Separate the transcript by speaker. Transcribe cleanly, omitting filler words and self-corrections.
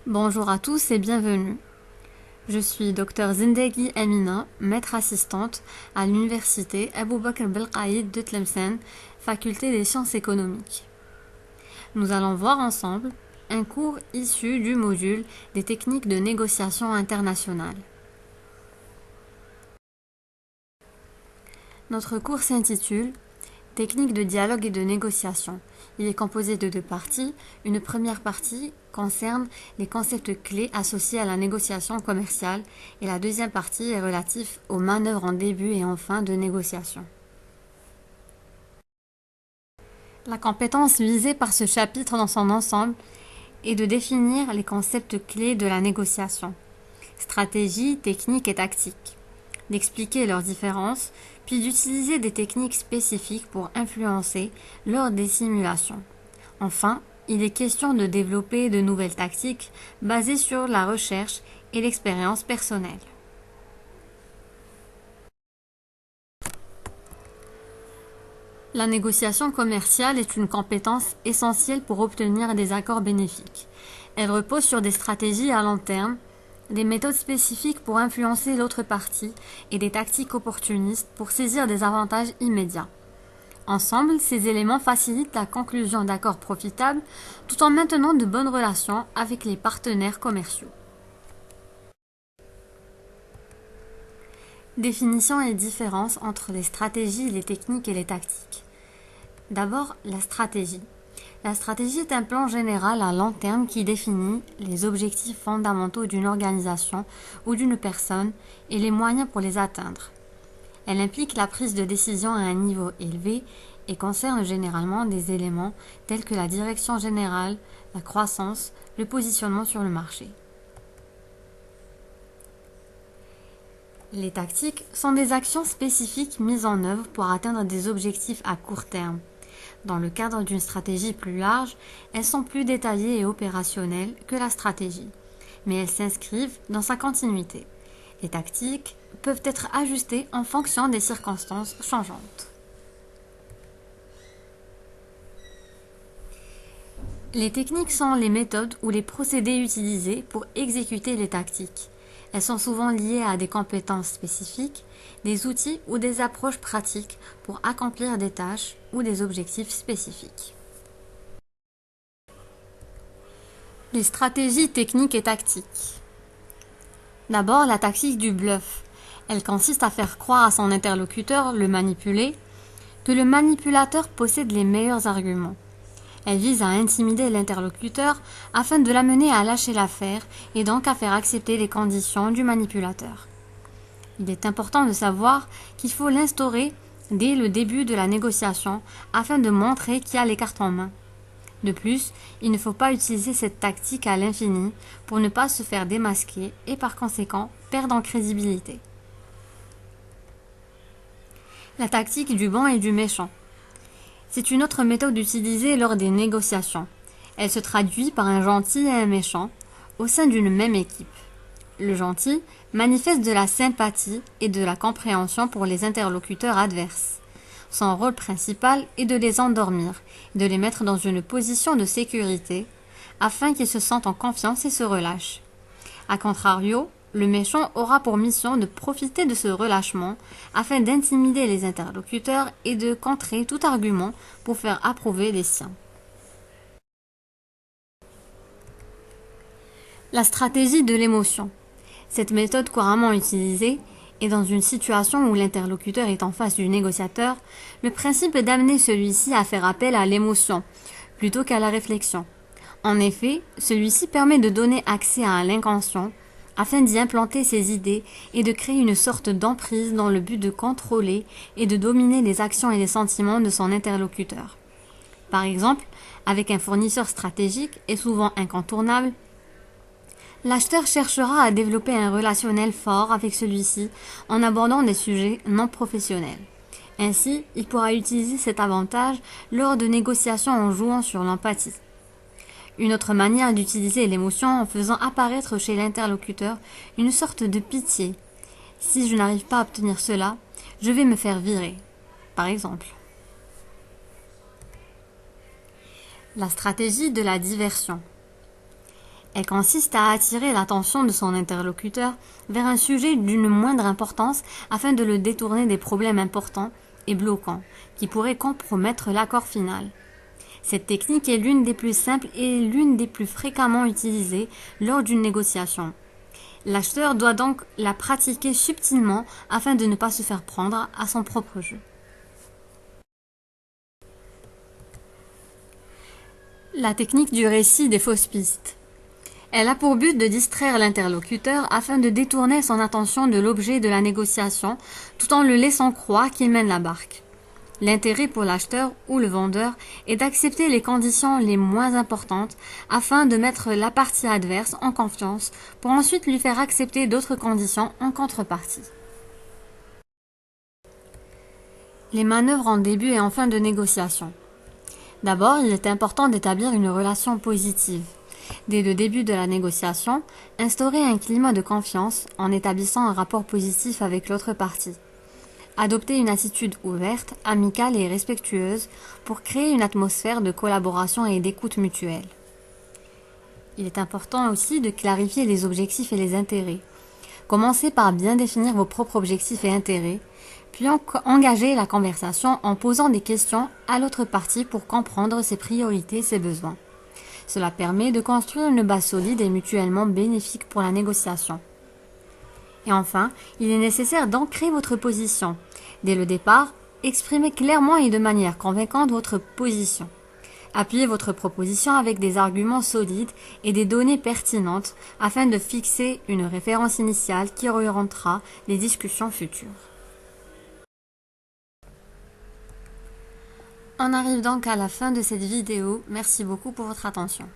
Speaker 1: Bonjour à tous et bienvenue. Je suis Dr Zindagi Amina, maître assistante à l'université Abou Bakr Belkaïd de Tlemcen, faculté des sciences économiques. Nous allons voir ensemble un cours issu du module des techniques de négociation internationale. Notre cours s'intitule Techniques de dialogue et de négociation. Il est composé de deux parties. Une première partie concerne les concepts clés associés à la négociation commerciale et la deuxième partie est relative aux manœuvres en début et en fin de négociation. La compétence visée par ce chapitre dans son ensemble est de définir les concepts clés de la négociation, stratégie, technique et tactique, d'expliquer leurs différences, puis d'utiliser des techniques spécifiques pour influencer lors des simulations. Enfin, il est question de développer de nouvelles tactiques basées sur la recherche et l'expérience personnelle. La négociation commerciale est une compétence essentielle pour obtenir des accords bénéfiques. Elle repose sur des stratégies à long terme, des méthodes spécifiques pour influencer l'autre partie et des tactiques opportunistes pour saisir des avantages immédiats. Ensemble, ces éléments facilitent la conclusion d'accords profitables tout en maintenant de bonnes relations avec les partenaires commerciaux. Définition et différence entre les stratégies, les techniques et les tactiques. D'abord, la stratégie. La stratégie est un plan général à long terme qui définit les objectifs fondamentaux d'une organisation ou d'une personne et les moyens pour les atteindre. Elle implique la prise de décision à un niveau élevé et concerne généralement des éléments tels que la direction générale, la croissance, le positionnement sur le marché. Les tactiques sont des actions spécifiques mises en œuvre pour atteindre des objectifs à court terme. Dans le cadre d'une stratégie plus large, elles sont plus détaillées et opérationnelles que la stratégie, mais elles s'inscrivent dans sa continuité. Les tactiques peuvent être ajustées en fonction des circonstances changeantes. Les techniques sont les méthodes ou les procédés utilisés pour exécuter les tactiques. Elles sont souvent liées à des compétences spécifiques, des outils ou des approches pratiques pour accomplir des tâches ou des objectifs spécifiques. Les stratégies techniques et tactiques. D'abord, la tactique du bluff. Elle consiste à faire croire à son interlocuteur, le manipulé, que le manipulateur possède les meilleurs arguments. Elle vise à intimider l'interlocuteur afin de l'amener à lâcher l'affaire et donc à faire accepter les conditions du manipulateur. Il est important de savoir qu'il faut l'instaurer dès le début de la négociation afin de montrer qui a les cartes en main. De plus, il ne faut pas utiliser cette tactique à l'infini pour ne pas se faire démasquer et par conséquent perdre en crédibilité. La tactique du bon et du méchant. C'est une autre méthode utilisée lors des négociations. Elle se traduit par un gentil et un méchant au sein d'une même équipe. Le gentil manifeste de la sympathie et de la compréhension pour les interlocuteurs adverses. Son rôle principal est de les endormir, de les mettre dans une position de sécurité afin qu'ils se sentent en confiance et se relâchent. A contrario, le méchant aura pour mission de profiter de ce relâchement afin d'intimider les interlocuteurs et de contrer tout argument pour faire approuver les siens. La stratégie de l'émotion. Cette méthode couramment utilisée est dans une situation où l'interlocuteur est en face du négociateur, le principe est d'amener celui-ci à faire appel à l'émotion plutôt qu'à la réflexion. En effet, celui-ci permet de donner accès à l'inconscient afin d'y implanter ses idées et de créer une sorte d'emprise dans le but de contrôler et de dominer les actions et les sentiments de son interlocuteur. Par exemple, avec un fournisseur stratégique et souvent incontournable, l'acheteur cherchera à développer un relationnel fort avec celui-ci en abordant des sujets non professionnels. Ainsi, il pourra utiliser cet avantage lors de négociations en jouant sur l'empathie. Une autre manière d'utiliser l'émotion en faisant apparaître chez l'interlocuteur une sorte de pitié. Si je n'arrive pas à obtenir cela, je vais me faire virer, par exemple. La stratégie de la diversion. Elle consiste à attirer l'attention de son interlocuteur vers un sujet d'une moindre importance afin de le détourner des problèmes importants et bloquants qui pourraient compromettre l'accord final. Cette technique est l'une des plus simples et l'une des plus fréquemment utilisées lors d'une négociation. L'acheteur doit donc la pratiquer subtilement afin de ne pas se faire prendre à son propre jeu. La technique du récit des fausses pistes. Elle a pour but de distraire l'interlocuteur afin de détourner son attention de l'objet de la négociation tout en le laissant croire qu'il mène la barque. L'intérêt pour l'acheteur ou le vendeur est d'accepter les conditions les moins importantes afin de mettre la partie adverse en confiance pour ensuite lui faire accepter d'autres conditions en contrepartie. Les manœuvres en début et en fin de négociation. D'abord, il est important d'établir une relation positive. Dès le début de la négociation, instaurer un climat de confiance en établissant un rapport positif avec l'autre partie. Adopter une attitude ouverte, amicale et respectueuse pour créer une atmosphère de collaboration et d'écoute mutuelle. Il est important aussi de clarifier les objectifs et les intérêts. Commencez par bien définir vos propres objectifs et intérêts, puis engager la conversation en posant des questions à l'autre partie pour comprendre ses priorités et ses besoins. Cela permet de construire une base solide et mutuellement bénéfique pour la négociation. Et enfin, il est nécessaire d'ancrer votre position. Dès le départ, exprimez clairement et de manière convaincante votre position. Appuyez votre proposition avec des arguments solides et des données pertinentes afin de fixer une référence initiale qui orientera les discussions futures. On arrive donc à la fin de cette vidéo. Merci beaucoup pour votre attention.